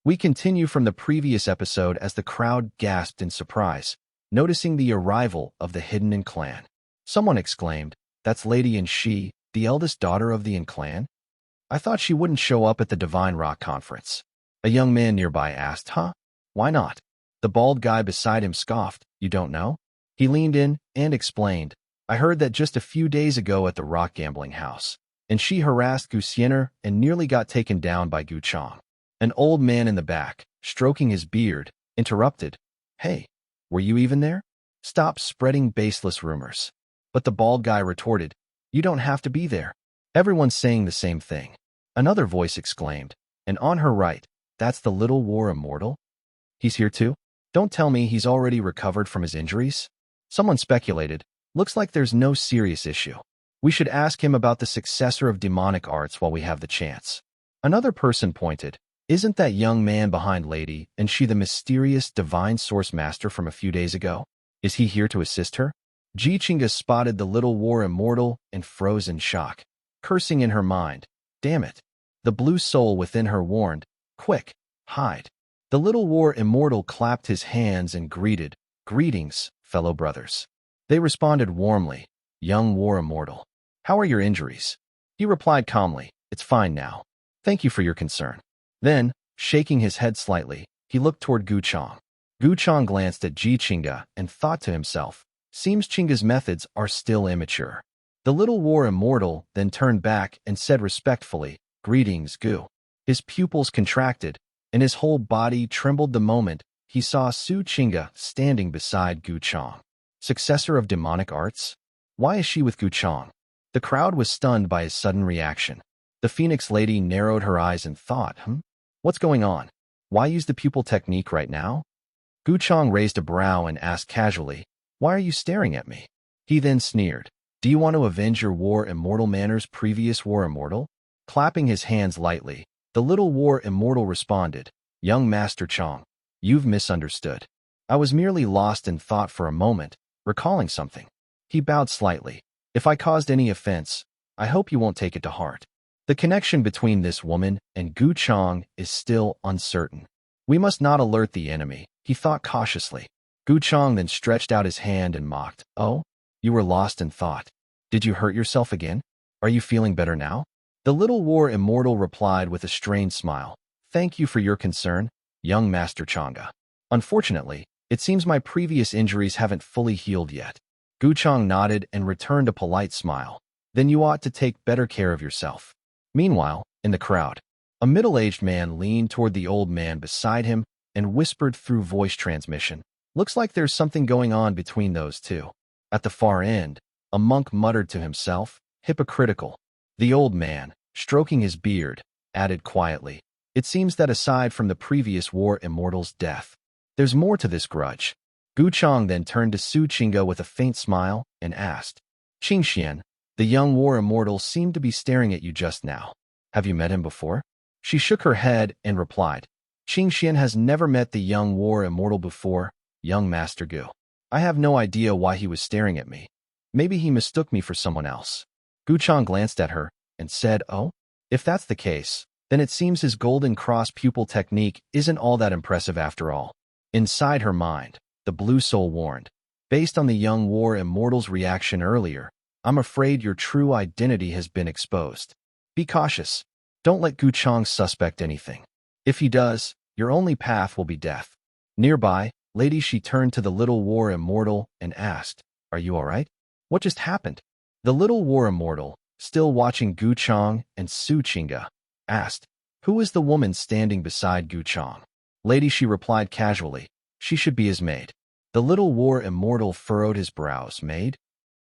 We continue from the previous episode as the crowd gasped in surprise, noticing the arrival of the hidden Yin clan. Someone exclaimed, "That's Lady Yin Shi, the eldest daughter of the Yin clan? I thought she wouldn't show up at the Divine Rock Conference." A young man nearby asked, "Huh? Why not?" The bald guy beside him scoffed, "You don't know?" He leaned in and explained, "I heard that just a few days ago at the rock gambling house, and she harassed Gu Changge and nearly got taken down by Gu Changge." An old man in the back, stroking his beard, interrupted, "Hey, were you even there? Stop spreading baseless rumors." But the bald guy retorted, "You don't have to be there. Everyone's saying the same thing." Another voice exclaimed, "And on her right, that's the little war immortal? He's here too? Don't tell me he's already recovered from his injuries." Someone speculated, "Looks like there's no serious issue. We should ask him about the successor of demonic arts while we have the chance." Another person pointed, "Isn't that young man behind Lady and she the mysterious divine source master from a few days ago? Is he here to assist her?" Gu Changge spotted the little war immortal and froze in shock, cursing in her mind, "Damn it." The blue soul within her warned, "Quick, hide." The little war immortal clapped his hands and greeted, "Greetings, fellow brothers." They responded warmly, "Young war immortal, how are your injuries?" He replied calmly, "It's fine now. Thank you for your concern." Then, shaking his head slightly, he looked toward Gu Changge. Gu Changge glanced at Gu Changge and thought to himself, "Seems Changge's methods are still immature." The little war immortal then turned back and said respectfully, "Greetings, Gu." His pupils contracted, and his whole body trembled the moment he saw Gu Changge standing beside Gu Changge. Successor of demonic arts? Why is she with Gu Changge? The crowd was stunned by his sudden reaction. The Phoenix lady narrowed her eyes and thought, What's going on? Why use the pupil technique right now?" Gu Changge raised a brow and asked casually, "Why are you staring at me?" He then sneered, "Do you want to avenge your war immortal manner's previous war immortal?" Clapping his hands lightly, the little war immortal responded, "Young Master Chong, you've misunderstood. I was merely lost in thought for a moment, recalling something." He bowed slightly. "If I caused any offense, I hope you won't take it to heart. The connection between this woman and Gu Changge is still uncertain. We must not alert the enemy," he thought cautiously. Gu Changge then stretched out his hand and mocked, "Oh, you were lost in thought. Did you hurt yourself again? Are you feeling better now?" The little war immortal replied with a strained smile, "Thank you for your concern, young Master Changge. Unfortunately, it seems my previous injuries haven't fully healed yet." Gu Changge nodded and returned a polite smile. "Then you ought to take better care of yourself." Meanwhile, in the crowd, a middle-aged man leaned toward the old man beside him and whispered through voice transmission, "Looks like there's something going on between those two." At the far end, a monk muttered to himself, "Hypocritical." The old man, stroking his beard, added quietly, "It seems that aside from the previous war immortal's death, there's more to this grudge." Gu Changge then turned to Gu Changge with a faint smile and asked, "Qingxian, the young war immortal seemed to be staring at you just now. Have you met him before?" She shook her head and replied, "Qingxian has never met the young war immortal before, young Master Gu. I have no idea why he was staring at me. Maybe he mistook me for someone else." Gu Changge glanced at her and said, "Oh, if that's the case, then it seems his golden cross pupil technique isn't all that impressive after all." Inside her mind, the blue soul warned, "Based on the young war immortal's reaction earlier, I'm afraid your true identity has been exposed. Be cautious. Don't let Gu Changge suspect anything. If he does, your only path will be death." Nearby, Lady Shi turned to the little war immortal and asked, "Are you all right? What just happened?" The little war immortal, still watching Gu Changge and Gu Changge, asked, "Who is the woman standing beside Gu Changge?" Lady Shi replied casually, "She should be his maid." The little war immortal furrowed his brows, "Maid?"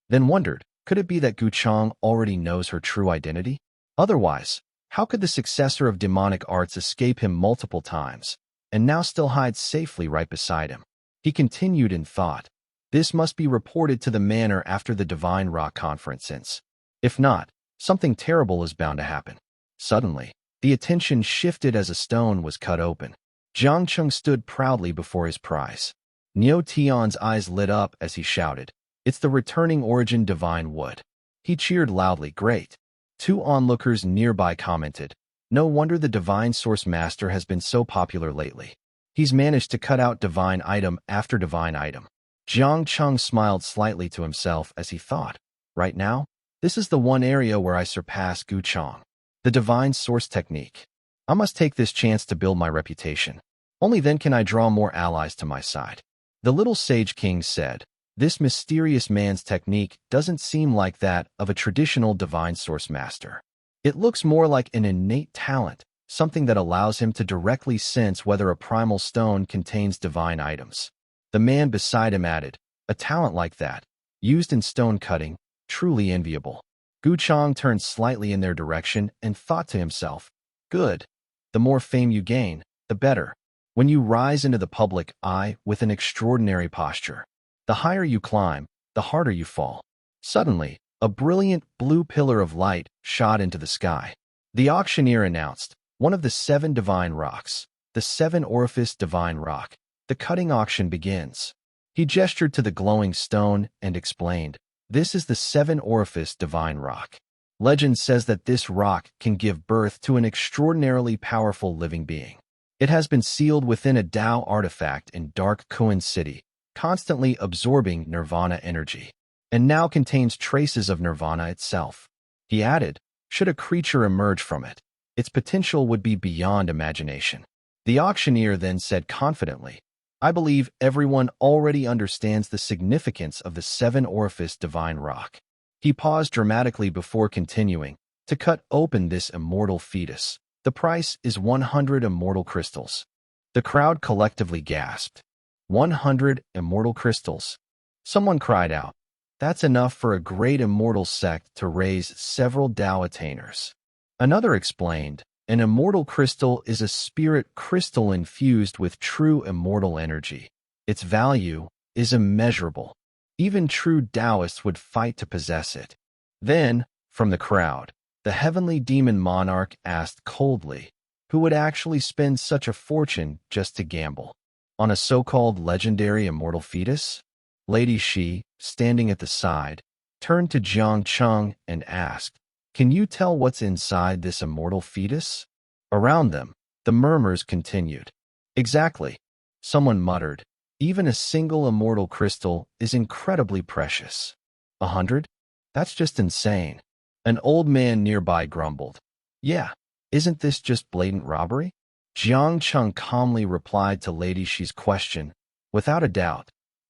Then wondered, could it be that Gu Changge already knows her true identity? Otherwise, how could the successor of demonic arts escape him multiple times, and now still hide safely right beside him? He continued in thought, "This must be reported to the manor after the Divine Rock Conference since. If not, something terrible is bound to happen." Suddenly, the attention shifted as a stone was cut open. Jang Chong stood proudly before his prize. Neo Tion's eyes lit up as he shouted, "It's the returning origin divine wood." He cheered loudly, "Great." Two onlookers nearby commented, No wonder the Divine Source Master has been so popular lately. He's managed to cut out divine item after divine item. Jang Chong smiled slightly to himself as he thought, right now, this is the one area where I surpass Gu Changge. The Divine Source Technique. I must take this chance to build my reputation. Only then can I draw more allies to my side. The little sage king said, this mysterious man's technique doesn't seem like that of a traditional Divine Source Master. It looks more like an innate talent, something that allows him to directly sense whether a primal stone contains divine items. The man beside him added, a talent like that, used in stone cutting, truly enviable. Gu Changge turned slightly in their direction and thought to himself, good. The more fame you gain, the better. When you rise into the public eye with an extraordinary posture, the higher you climb, the harder you fall. Suddenly, a brilliant blue pillar of light shot into the sky. The auctioneer announced, one of the 7 divine rocks, the 7 orifice divine rock. The cutting auction begins. He gestured to the glowing stone and explained, this is the 7 orifice divine rock. Legend says that this rock can give birth to an extraordinarily powerful living being. It has been sealed within a Tao artifact in Dark Kuan City, constantly absorbing nirvana energy, and now contains traces of nirvana itself. He added, should a creature emerge from it, its potential would be beyond imagination. The auctioneer then said confidently, I believe everyone already understands the significance of the 7 orifice divine rock. He paused dramatically before continuing, to cut open this immortal fetus. The price is 100 immortal crystals. The crowd collectively gasped. 100 immortal crystals. Someone cried out, that's enough for a great immortal sect to raise several Tao attainers. Another explained, an immortal crystal is a spirit crystal infused with true immortal energy. Its value is immeasurable. Even true Taoists would fight to possess it. Then, from the crowd, the heavenly demon monarch asked coldly, who would actually spend such a fortune just to gamble? On a so-called legendary immortal fetus? Lady Shi, standing at the side, turned to Jang Chong and asked, can you tell what's inside this immortal fetus? Around them, the murmurs continued. Exactly. Someone muttered, even a single immortal crystal is incredibly precious. 100? That's just insane. An old man nearby grumbled. Yeah, isn't this just blatant robbery? Jiang Cheng calmly replied to Lady Shi's question, without a doubt.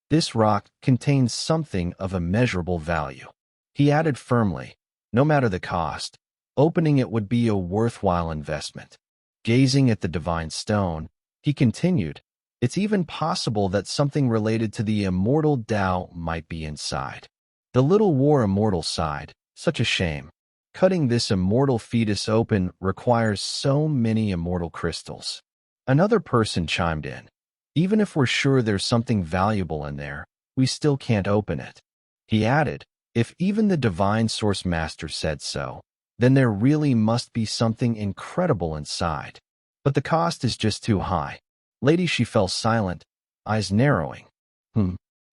This rock contains something of immeasurable value. He added firmly, no matter the cost, opening it would be a worthwhile investment. Gazing at the divine stone, he continued, it's even possible that something related to the immortal Tao might be inside. The little war immortal sighed, such a shame. Cutting this immortal fetus open requires so many immortal crystals. Another person chimed in, even if we're sure there's something valuable in there, we still can't open it. He added, if even the Divine Source Master said so, then there really must be something incredible inside. But the cost is just too high. Lady She fell silent, eyes narrowing.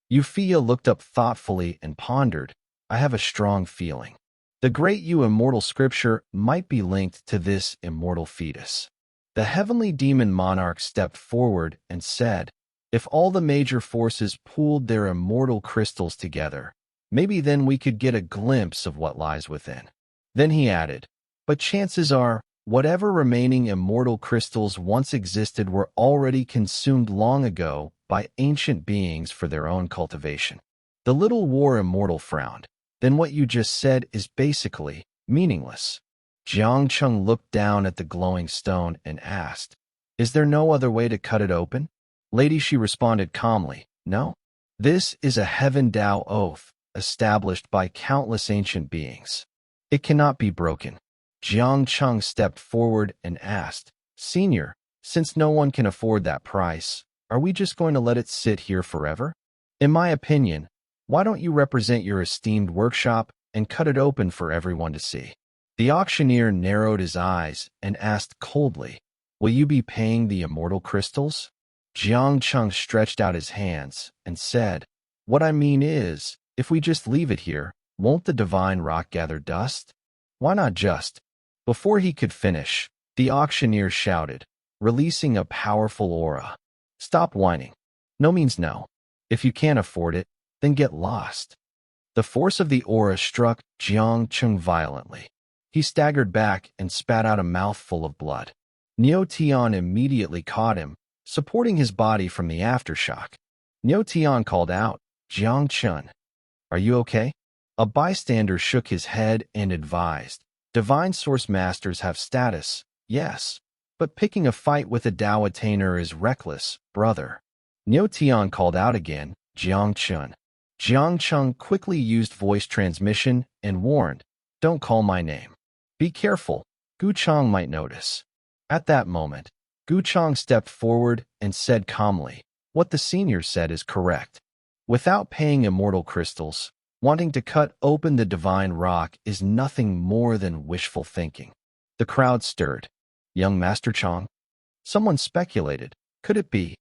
Euphia looked up thoughtfully and pondered, I have a strong feeling. The great Yu immortal scripture might be linked to this immortal fetus. The heavenly demon monarch stepped forward and said, if all the major forces pooled their immortal crystals together, maybe then we could get a glimpse of what lies within. Then he added, but chances are, whatever remaining immortal crystals once existed were already consumed long ago by ancient beings for their own cultivation. The little war immortal frowned. Then what you just said is basically meaningless. Jiang Cheng looked down at the glowing stone and asked, is there no other way to cut it open? Lady She responded calmly, no. This is a heaven Tao oath, established by countless ancient beings. It cannot be broken. Jiang Cheng stepped forward and asked, Senior, since no one can afford that price, are we just going to let it sit here forever? In my opinion, why don't you represent your esteemed workshop and cut it open for everyone to see? The auctioneer narrowed his eyes and asked coldly, will you be paying the immortal crystals? Jiang Cheng stretched out his hands and said, what I mean is, if we just leave it here, won't the divine rock gather dust? Why not just? Before he could finish, The auctioneer shouted, releasing a powerful aura. Stop whining. No means no. If you can't afford it, then get lost. The force of the aura struck Jang Chong violently. He staggered back and spat out a mouthful of blood. Neo Tian immediately caught him, supporting his body from the aftershock. Neo Tian called out, Jiang Chun, are you okay? A bystander shook his head and advised, Divine Source Masters have status, yes. But picking a fight with a Dao attainer is reckless, brother. Neo Tian called out again, Jiang Chun. Jiang Chong quickly used voice transmission and warned, don't call my name. Be careful, Gu Changge might notice. At that moment, Gu Changge stepped forward and said calmly, what the senior said is correct. Without paying immortal crystals, wanting to cut open the divine rock is nothing more than wishful thinking. The crowd stirred. Young Master Chong? Someone speculated, could it be?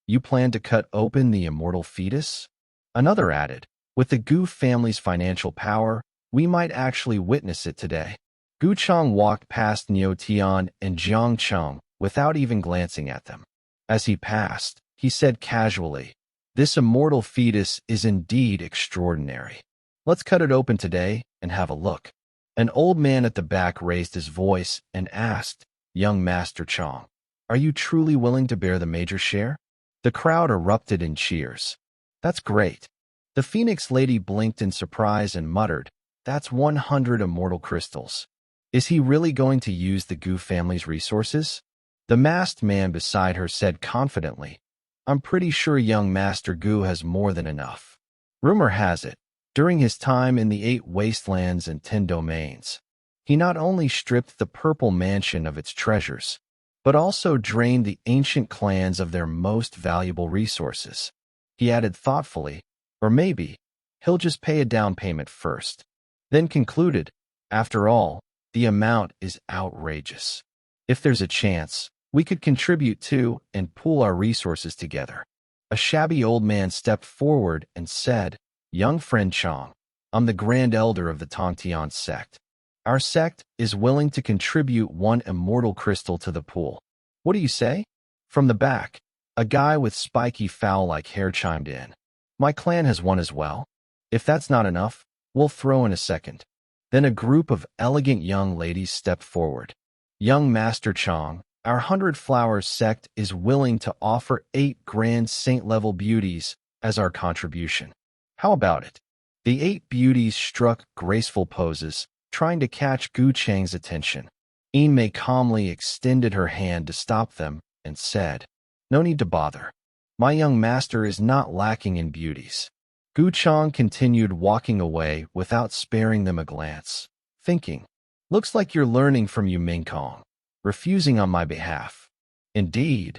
You plan to cut open the immortal fetus? Another added, with the Gu family's financial power, we might actually witness it today. Gu Changge walked past Neo Tian and Jang Chong without even glancing at them. As he passed, he said casually, this immortal fetus is indeed extraordinary. Let's cut it open today and have a look. An old man at the back raised his voice and asked, young Master Chong, are you truly willing to bear the major share? The crowd erupted in cheers. That's great. The Phoenix lady blinked in surprise and muttered, that's 100 immortal crystals. Is he really going to use the Gu family's resources? The masked man beside her said confidently, I'm pretty sure young Master Gu has more than enough. Rumor has it, during his time in the 8 wastelands and 10 domains, he not only stripped the Purple Mansion of its treasures, but also drained the ancient clans of their most valuable resources. He added thoughtfully, or maybe, he'll just pay a down payment first. Then concluded, after all, the amount is outrageous. If there's a chance, we could contribute to and pool our resources together. A shabby old man stepped forward and said, young friend Chong, I'm the Grand Elder of the Tongtian sect. Our sect is willing to contribute 1 immortal crystal to the pool. What do you say? From the back, a guy with spiky fowl-like hair chimed in. My clan has 1 as well. If that's not enough, we'll throw in a second. Then a group of elegant young ladies stepped forward. Young Master Chong, our 100 Flowers sect is willing to offer 8 grand saint-level beauties as our contribution. How about it? The 8 beauties struck graceful poses, trying to catch Gu Changge's attention. Mei calmly extended her hand to stop them and said, no need to bother. My young master is not lacking in beauties. Gu Changge continued walking away without sparing them a glance, thinking, looks like you're learning from Yu Mingkong, refusing on my behalf. Indeed,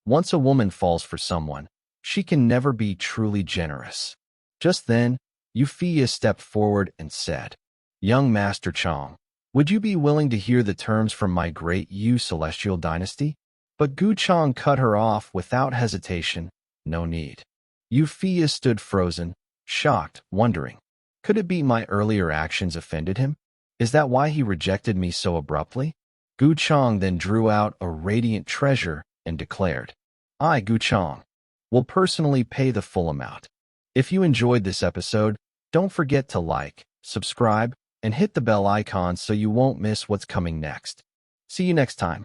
once a woman falls for someone, she can never be truly generous. Just then, Euphia stepped forward and said, young Master Chong, would you be willing to hear the terms from my great Yu celestial dynasty? But Gu Changge cut her off without hesitation, no need. Euphia stood frozen, shocked, wondering, could it be my earlier actions offended him? Is that why he rejected me so abruptly? Gu Changge then drew out a radiant treasure and declared, I, Gu Changge, will personally pay the full amount. If you enjoyed this episode, don't forget to like, subscribe, and hit the bell icon so you won't miss what's coming next. See you next time.